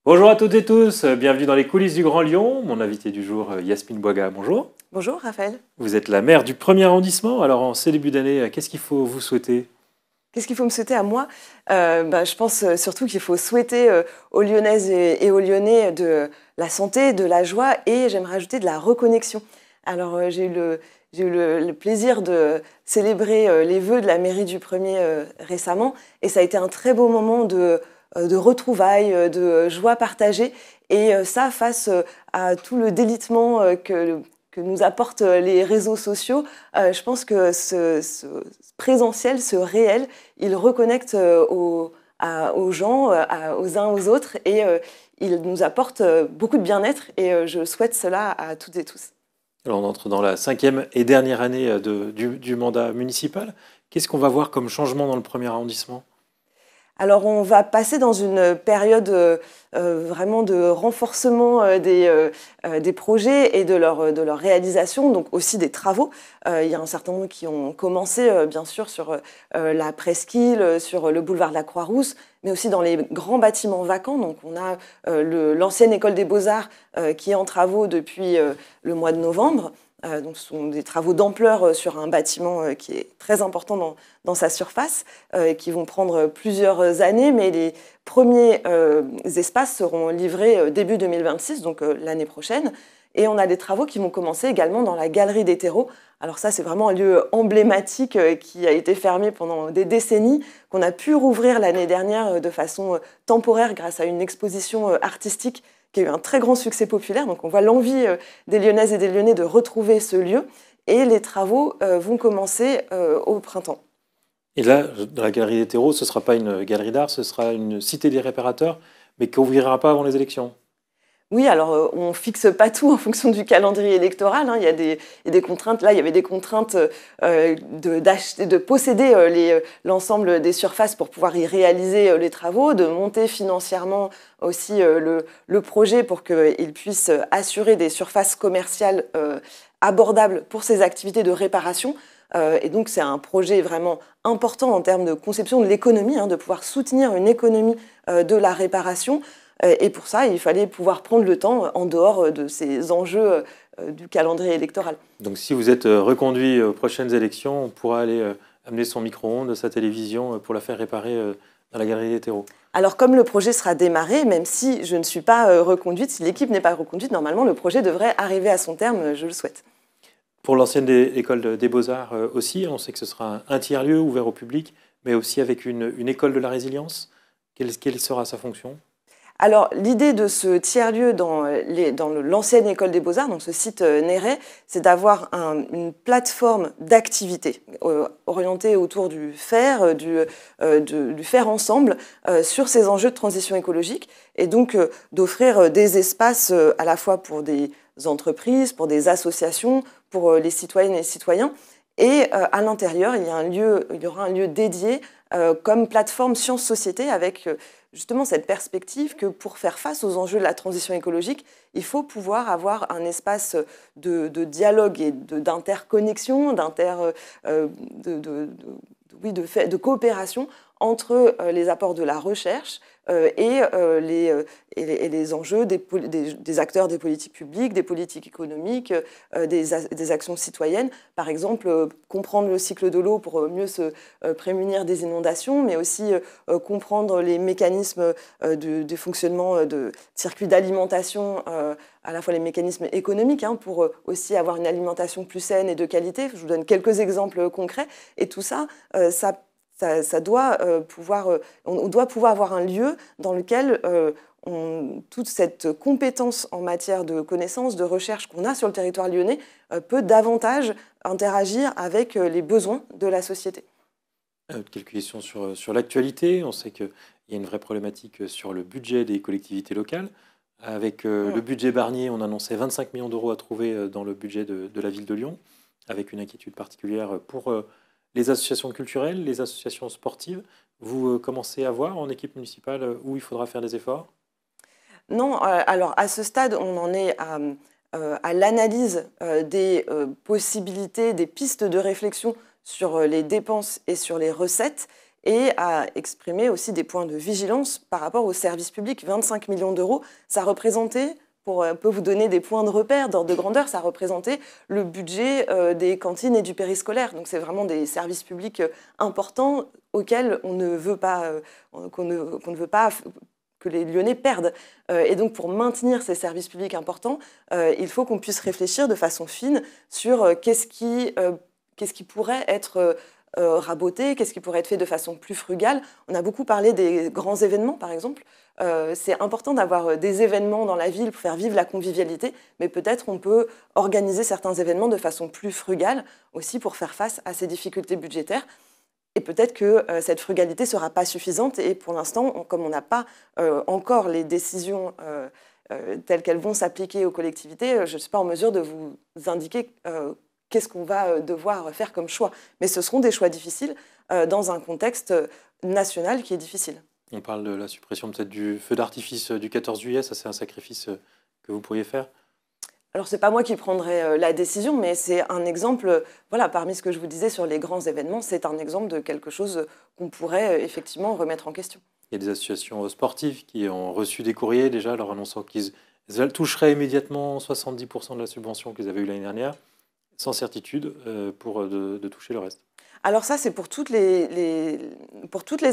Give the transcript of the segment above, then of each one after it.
Bonjour à toutes et tous, bienvenue dans les coulisses du Grand Lyon. Mon invité du jour, Yasmine Bouaga, bonjour. Bonjour Raphaël. Vous êtes la maire du premier arrondissement, alors en ce début d'année, qu'est-ce qu'il faut vous souhaiter? Qu'est-ce qu'il faut me souhaiter à moi? Je pense surtout qu'il faut souhaiter aux Lyonnaises et aux Lyonnais de la santé, de la joie et j'aimerais ajouter de la reconnexion. Alors j'ai eu le plaisir de célébrer les vœux de la mairie du premier récemment et ça a été un très beau moment de retrouvailles, de joie partagée et ça face à tout le délitement que nous apportent les réseaux sociaux, je pense que ce présentiel, ce réel, il reconnecte aux gens, aux uns aux autres, et il nous apporte beaucoup de bien-être, et je souhaite cela à toutes et tous. Alors on entre dans la cinquième et dernière année du mandat municipal. Qu'est-ce qu'on va voir comme changement dans le premier arrondissement? Alors on va passer dans une période vraiment de renforcement des projets et de leur réalisation, donc aussi des travaux. Il y a un certain nombre qui ont commencé, bien sûr, sur la presqu'île, sur le boulevard de la Croix-Rousse, mais aussi dans les grands bâtiments vacants. Donc on a l'ancienne école des Beaux-Arts qui est en travaux depuis le mois de novembre. Donc ce sont des travaux d'ampleur sur un bâtiment qui est très important dans sa surface, qui vont prendre plusieurs années, mais les premiers espaces seront livrés début 2026, donc l'année prochaine. Et on a des travaux qui vont commencer également dans la galerie des terreaux. Alors ça, c'est vraiment un lieu emblématique qui a été fermé pendant des décennies, qu'on a pu rouvrir l'année dernière de façon temporaire grâce à une exposition artistique qui a eu un très grand succès populaire. Donc on voit l'envie des Lyonnaises et des Lyonnais de retrouver ce lieu. Et les travaux vont commencer au printemps. Et là, dans la galerie des terreaux, ce ne sera pas une galerie d'art, ce sera une cité des réparateurs, mais qu'on n'ouvrira pas avant les élections. Oui, alors on ne fixe pas tout en fonction du calendrier électoral. Hein. Il y a des contraintes. Là, il y avait des contraintes de posséder l'ensemble des surfaces pour pouvoir y réaliser les travaux, de monter financièrement aussi le projet pour qu'il puisse assurer des surfaces commerciales abordables pour ses activités de réparation. Et donc, c'est un projet vraiment important en termes de conception de l'économie, hein, de pouvoir soutenir une économie de la réparation. Et pour ça, il fallait pouvoir prendre le temps en dehors de ces enjeux du calendrier électoral. Donc si vous êtes reconduit aux prochaines élections, on pourra aller amener son micro-ondes, sa télévision pour la faire réparer dans la galerie des terreaux. Alors comme le projet sera démarré, même si je ne suis pas reconduite, si l'équipe n'est pas reconduite, normalement le projet devrait arriver à son terme, je le souhaite. Pour l'ancienne école des Beaux-Arts aussi, on sait que ce sera un tiers-lieu ouvert au public, mais aussi avec une école de la résilience. Quelle sera sa fonction? Alors, l'idée de ce tiers-lieu dans l'ancienne école des Beaux-Arts, donc ce site Néret, c'est d'avoir une plateforme d'activités orientée autour du faire, du faire ensemble sur ces enjeux de transition écologique, et donc d'offrir des espaces à la fois pour des entreprises, pour des associations, pour les citoyennes et les citoyens. Et à l'intérieur, il y aura un lieu dédié comme plateforme sciences-société avec justement cette perspective que pour faire face aux enjeux de la transition écologique, il faut pouvoir avoir un espace de dialogue et d'interconnexion, de coopération entre les apports de la recherche et les enjeux des acteurs des politiques publiques, des politiques économiques, des actions citoyennes. Par exemple, comprendre le cycle de l'eau pour mieux se prémunir des inondations, mais aussi comprendre les mécanismes du fonctionnement de circuits d'alimentation, à la fois les mécanismes économiques, hein, pour aussi avoir une alimentation plus saine et de qualité. Je vous donne quelques exemples concrets. Et tout ça, ça doit on doit pouvoir avoir un lieu dans lequel toute cette compétence en matière de connaissances, de recherche qu'on a sur le territoire lyonnais peut davantage interagir avec les besoins de la société. Quelques questions sur l'actualité. On sait qu'il y a une vraie problématique sur le budget des collectivités locales. Avec le budget Barnier, on annonçait 25 millions d'euros à trouver dans le budget de la ville de Lyon, avec une inquiétude particulière pour les associations culturelles, les associations sportives. Vous commencez à voir en équipe municipale où il faudra faire des efforts? Non, alors à ce stade, on en est à l'analyse des possibilités, des pistes de réflexion sur les dépenses et sur les recettes. et a exprimé aussi des points de vigilance par rapport aux services publics. 25 millions d'euros, ça représentait, pour un peu vous donner des points de repère, d'ordre de grandeur, ça représentait le budget des cantines et du périscolaire. Donc c'est vraiment des services publics importants auxquels on ne veut pas, qu'on ne veut pas que les Lyonnais perdent. Et donc pour maintenir ces services publics importants, il faut qu'on puisse réfléchir de façon fine sur qu'est-ce qui pourrait être raboté, qu'est-ce qui pourrait être fait de façon plus frugale. On a beaucoup parlé des grands événements, par exemple. C'est important d'avoir des événements dans la ville pour faire vivre la convivialité, mais peut-être on peut organiser certains événements de façon plus frugale aussi pour faire face à ces difficultés budgétaires. Et peut-être que cette frugalité ne sera pas suffisante. Et pour l'instant, comme on n'a pas encore les décisions telles qu'elles vont s'appliquer aux collectivités, je ne suis pas en mesure de vous indiquer qu'est-ce qu'on va devoir faire comme choix. Mais ce seront des choix difficiles dans un contexte national qui est difficile. On parle de la suppression peut-être du feu d'artifice du 14 juillet, ça c'est un sacrifice que vous pourriez faire? Alors, ce n'est pas moi qui prendrai la décision, mais c'est un exemple, voilà, parmi ce que je vous disais sur les grands événements, c'est un exemple de quelque chose qu'on pourrait effectivement remettre en question. Il y a des associations sportives qui ont reçu des courriers déjà leur annonçant qu'ils toucheraient immédiatement 70% de la subvention qu'ils avaient eue l'année dernière, sans certitude pour de toucher le reste. Alors ça, c'est pour toutes les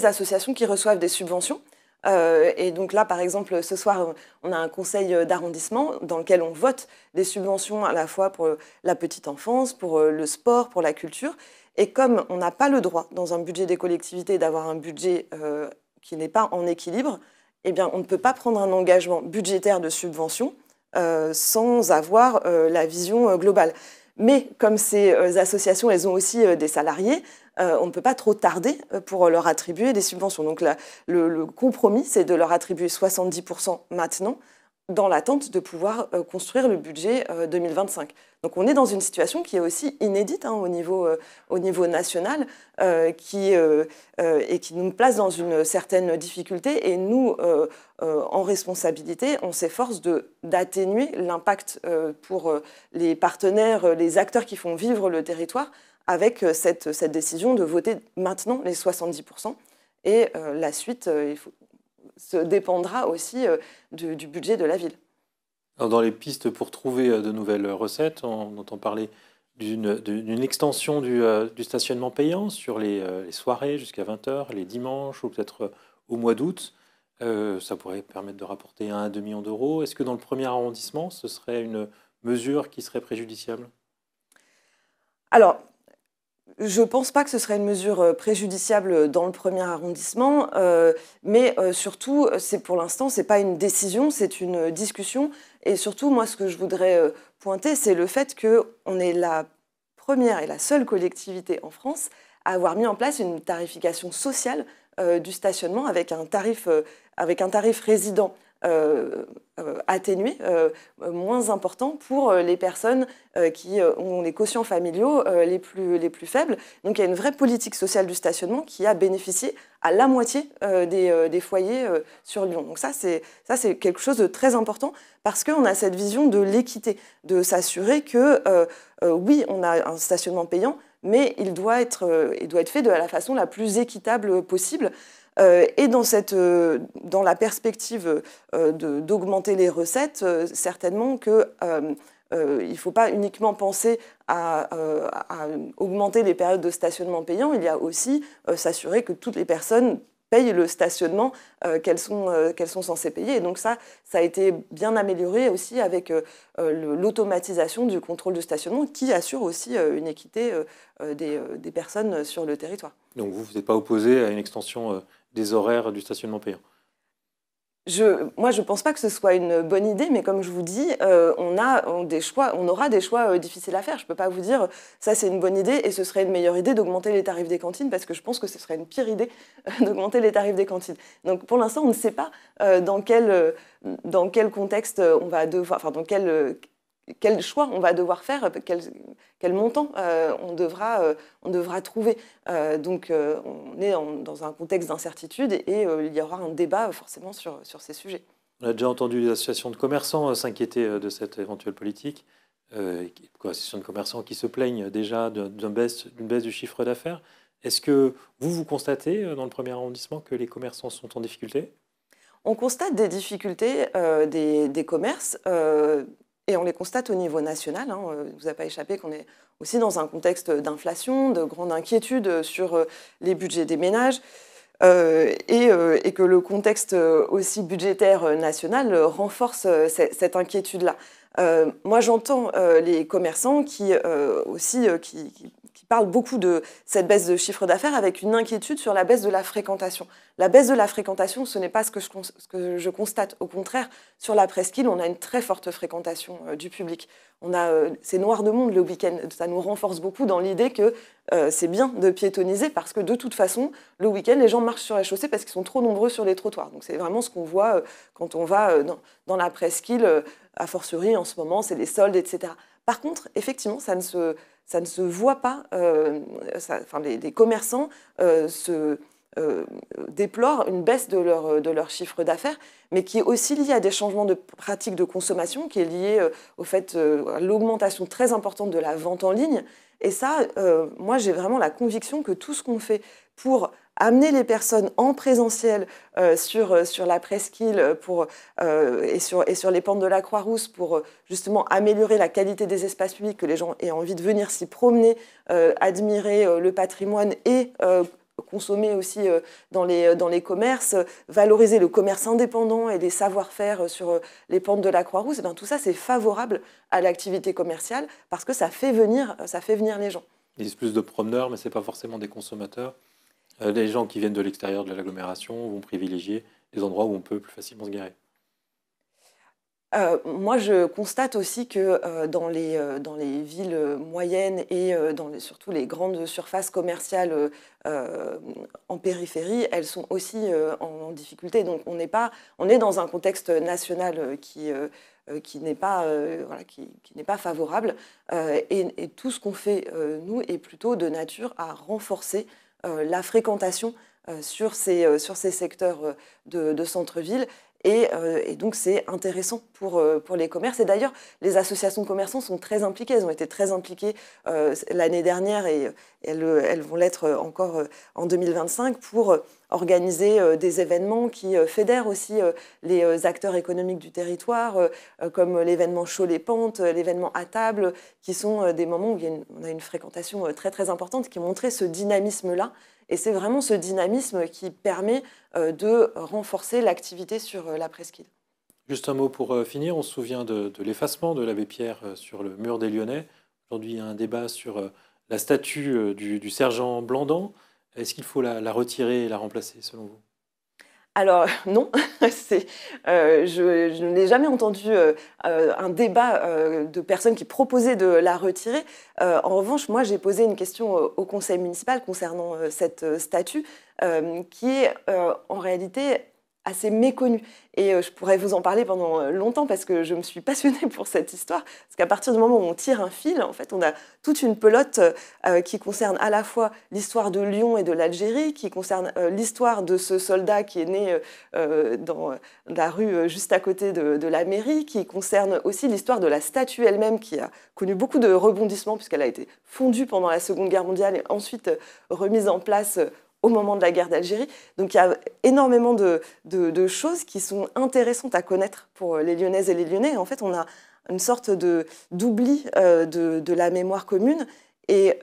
associations qui reçoivent des subventions. Et donc là, par exemple, ce soir, on a un conseil d'arrondissement dans lequel on vote des subventions à la fois pour la petite enfance, pour le sport, pour la culture. Et comme on n'a pas le droit, dans un budget des collectivités, d'avoir un budget qui n'est pas en équilibre, eh bien, on ne peut pas prendre un engagement budgétaire de subvention sans avoir la vision globale. Mais comme ces associations, elles ont aussi des salariés, on ne peut pas trop tarder pour leur attribuer des subventions. Donc le compromis, c'est de leur attribuer 70% maintenant, dans l'attente de pouvoir construire le budget 2025. Donc on est dans une situation qui est aussi inédite au niveau national et qui nous place dans une certaine difficulté. Et nous, en responsabilité, on s'efforce d'atténuer l'impact pour les partenaires, les acteurs qui font vivre le territoire avec cette décision de voter maintenant les 70%. Et la suite, se dépendra aussi du budget de la ville. Alors, dans les pistes pour trouver de nouvelles recettes, on entend parler d'une extension du stationnement payant sur les soirées jusqu'à 20h, les dimanches ou peut-être au mois d'août. Ça pourrait permettre de rapporter 1 à 2 millions d'euros. Est-ce que dans le premier arrondissement, ce serait une mesure qui serait préjudiciable? Alors, je ne pense pas que ce serait une mesure préjudiciable dans le premier arrondissement, mais surtout, pour l'instant, ce n'est pas une décision, c'est une discussion. Et surtout, moi, ce que je voudrais pointer, c'est le fait qu'on est la première et la seule collectivité en France à avoir mis en place une tarification sociale du stationnement avec un tarif résident atténué, moins important pour les personnes qui ont les quotients familiaux les plus faibles. Donc il y a une vraie politique sociale du stationnement qui a bénéficié à la moitié des foyers sur Lyon. Donc ça, c'est quelque chose de très important parce qu'on a cette vision de l'équité, de s'assurer que, oui, on a un stationnement payant, mais il doit être fait de la façon la plus équitable possible. Et dans la perspective d'augmenter les recettes, certainement qu'il ne faut pas uniquement penser à augmenter les périodes de stationnement payant, il y a aussi s'assurer que toutes les personnes payent le stationnement qu'elles sont censées payer. Et donc ça a été bien amélioré aussi avec l'automatisation du contrôle de stationnement qui assure aussi une équité des personnes sur le territoire. Donc vous n'êtes pas opposé à une extension des horaires du stationnement payant? Moi, je ne pense pas que ce soit une bonne idée, mais comme je vous dis, on aura des choix difficiles à faire. Je ne peux pas vous dire ça c'est une bonne idée et ce serait une meilleure idée d'augmenter les tarifs des cantines parce que je pense que ce serait une pire idée d'augmenter les tarifs des cantines. Donc pour l'instant, on ne sait pas dans quel contexte on va devoir, enfin dans quel choix on va devoir faire, quel montant on devra trouver. Donc on est dans un contexte d'incertitude et il y aura un débat forcément sur ces sujets. On a déjà entendu les associations de commerçants s'inquiéter de cette éventuelle politique. Associations de commerçants qui se plaignent déjà d'une baisse du chiffre d'affaires. Est-ce que vous constatez dans le premier arrondissement que les commerçants sont en difficulté? On constate des difficultés des commerces et on les constate au niveau national. Hein. Il ne vous a pas échappé qu'on est aussi dans un contexte d'inflation, de grande inquiétude sur les budgets des ménages et que le contexte aussi budgétaire national renforce cette inquiétude-là. Moi, j'entends les commerçants qui parlent beaucoup de cette baisse de chiffre d'affaires avec une inquiétude sur la baisse de la fréquentation. La baisse de la fréquentation, ce n'est pas ce que je constate. Au contraire, sur la presqu'île, on a une très forte fréquentation du public. C'est noir de monde le week-end. Ça nous renforce beaucoup dans l'idée que c'est bien de piétoniser parce que de toute façon, le week-end, les gens marchent sur la chaussée parce qu'ils sont trop nombreux sur les trottoirs. Donc c'est vraiment ce qu'on voit quand on va dans la presqu'île, a fortiori en ce moment, c'est les soldes, etc. Par contre, effectivement, ça ne se voit pas. Les commerçants déplorent une baisse de leur chiffre d'affaires, mais qui est aussi liée à des changements de pratiques de consommation, qui est liée au fait à l'augmentation très importante de la vente en ligne. Et ça, moi, j'ai vraiment la conviction que tout ce qu'on fait pour amener les personnes en présentiel sur la presqu'île et sur les pentes de la Croix-Rousse pour justement améliorer la qualité des espaces publics, que les gens aient envie de venir s'y promener, admirer le patrimoine et consommer aussi dans les commerces, valoriser le commerce indépendant et les savoir-faire sur les pentes de la Croix-Rousse, et bien, tout ça, c'est favorable à l'activité commerciale parce que ça fait venir les gens. Ils disent plus de promeneurs, mais ce n'est pas forcément des consommateurs. Les gens qui viennent de l'extérieur de l'agglomération vont privilégier les endroits où on peut plus facilement se garer. Moi, je constate aussi que dans les villes moyennes et surtout les grandes surfaces commerciales en périphérie, elles sont aussi en difficulté. Donc, on est dans un contexte national qui n'est pas favorable. Et tout ce qu'on fait, nous, est plutôt de nature à renforcer la fréquentation sur ces secteurs de centre-ville. Et donc, c'est intéressant pour les commerces. Et d'ailleurs, les associations de commerçants sont très impliquées. Elles ont été très impliquées l'année dernière et elles vont l'être encore en 2025 pour organiser des événements qui fédèrent aussi les acteurs économiques du territoire, comme l'événement Chaud les Pentes, l'événement à table, qui sont des moments où on a une fréquentation très, très importante, qui montrait ce dynamisme-là. Et c'est vraiment ce dynamisme qui permet de renforcer l'activité sur la presqu'île. Juste un mot pour finir. On se souvient de l'effacement de l'abbé Pierre sur le mur des Lyonnais. Aujourd'hui, il y a un débat sur la statue du sergent Blandan. Est-ce qu'il faut la retirer et la remplacer, selon vous? Alors non, je n'ai jamais entendu un débat de personnes qui proposaient de la retirer. En revanche, moi j'ai posé une question au conseil municipal concernant cette statue qui est en réalité assez méconnue. Et je pourrais vous en parler pendant longtemps parce que je me suis passionnée pour cette histoire. Parce qu'à partir du moment où on tire un fil, en fait, on a toute une pelote qui concerne à la fois l'histoire de Lyon et de l'Algérie, qui concerne l'histoire de ce soldat qui est né dans la rue juste à côté de la mairie, qui concerne aussi l'histoire de la statue elle-même, qui a connu beaucoup de rebondissements puisqu'elle a été fondue pendant la Seconde Guerre mondiale et ensuite remise en place au moment de la guerre d'Algérie. Donc il y a énormément de choses qui sont intéressantes à connaître pour les Lyonnaises et les Lyonnais. En fait, on a une sorte d'oubli de la mémoire commune et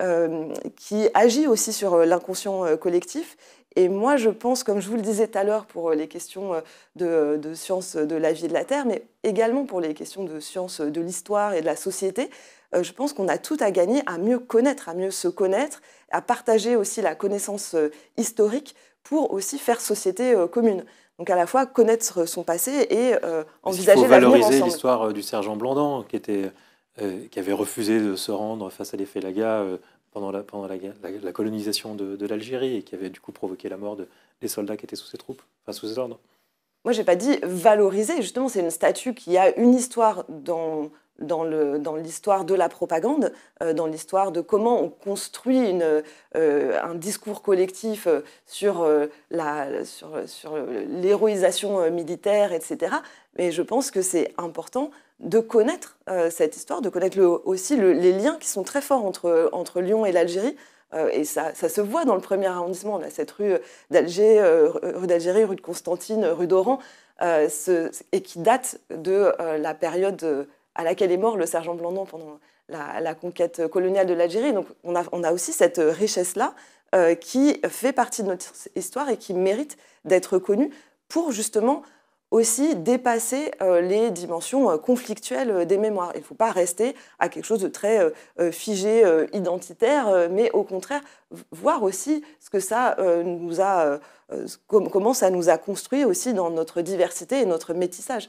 qui agit aussi sur l'inconscient collectif. Et moi, je pense, comme je vous le disais tout à l'heure, pour les questions de sciences de la vie et de la Terre, mais également pour les questions de sciences de l'histoire et de la société, je pense qu'on a tout à gagner à mieux connaître, à mieux se connaître, à partager aussi la connaissance historique pour aussi faire société commune. Donc à la fois connaître son passé et envisager l'avenir ensemble. Il faut valoriser l'histoire du sergent Blandan qui avait refusé de se rendre face à les Félagas pendant la colonisation de l'Algérie et qui avait du coup provoqué la mort des soldats qui étaient sous ses troupes, enfin sous ses ordres. Moi, je n'ai pas dit valoriser. Justement, c'est une statue qui a une histoire dans l'histoire de la propagande, dans l'histoire de comment on construit un discours collectif sur l'héroïsation militaire, etc. Mais je pense que c'est important de connaître cette histoire, de connaître aussi les liens qui sont très forts entre Lyon et l'Algérie, et ça se voit dans le premier arrondissement. On a cette rue d'Alger, rue d'Algérie, rue de Constantine, rue d'Oran, et qui date de la période à laquelle est mort le sergent Blandan pendant la conquête coloniale de l'Algérie. Donc on a aussi cette richesse-là qui fait partie de notre histoire et qui mérite d'être connue pour justement aussi dépasser les dimensions conflictuelles des mémoires. Il ne faut pas rester à quelque chose de très figé, identitaire, mais au contraire, voir aussi ce que ça nous a, comment ça nous a construit aussi dans notre diversité et notre métissage.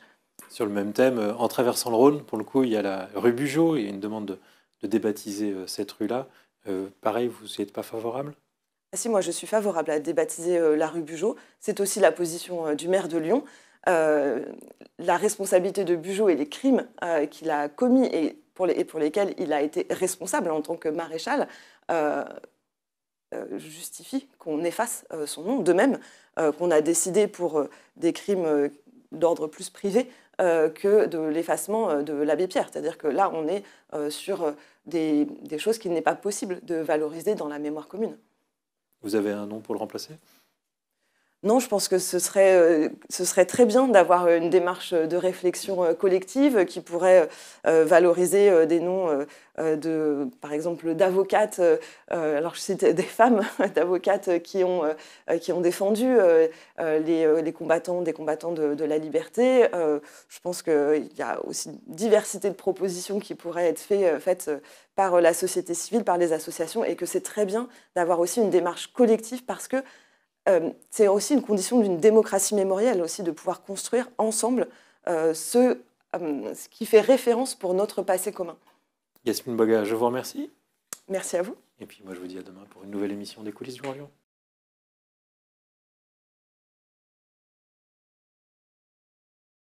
Sur le même thème, en traversant le Rhône, pour le coup, il y a la rue Bugeaud, il y a une demande de débaptiser cette rue-là. Pareil, vous n'y êtes pas favorable? Ah si, moi je suis favorable à débaptiser la rue Bugeaud. C'est aussi la position du maire de Lyon. La responsabilité de Bugeaud et les crimes qu'il a commis et pour lesquels il a été responsable en tant que maréchal justifie qu'on efface son nom. De même qu'on a décidé pour des crimes d'ordre plus privé que de l'effacement de l'abbé Pierre. C'est-à-dire que là, on est sur des choses qu'il n'est pas possible de valoriser dans la mémoire commune. Vous avez un nom pour le remplacer? Non, je pense que ce serait très bien d'avoir une démarche de réflexion collective qui pourrait valoriser des noms, par exemple, d'avocates. Alors, je cite des femmes d'avocates qui ont défendu les combattants, des combattants de la liberté. Je pense qu'il y a aussi une diversité de propositions qui pourraient être faites par la société civile, par les associations, et que c'est très bien d'avoir aussi une démarche collective parce que c'est aussi une condition d'une démocratie mémorielle, aussi de pouvoir construire ensemble ce qui fait référence pour notre passé commun. Yasmine Boga, je vous remercie. Merci à vous. Et puis moi, je vous dis à demain pour une nouvelle émission des coulisses du Grand Lyon.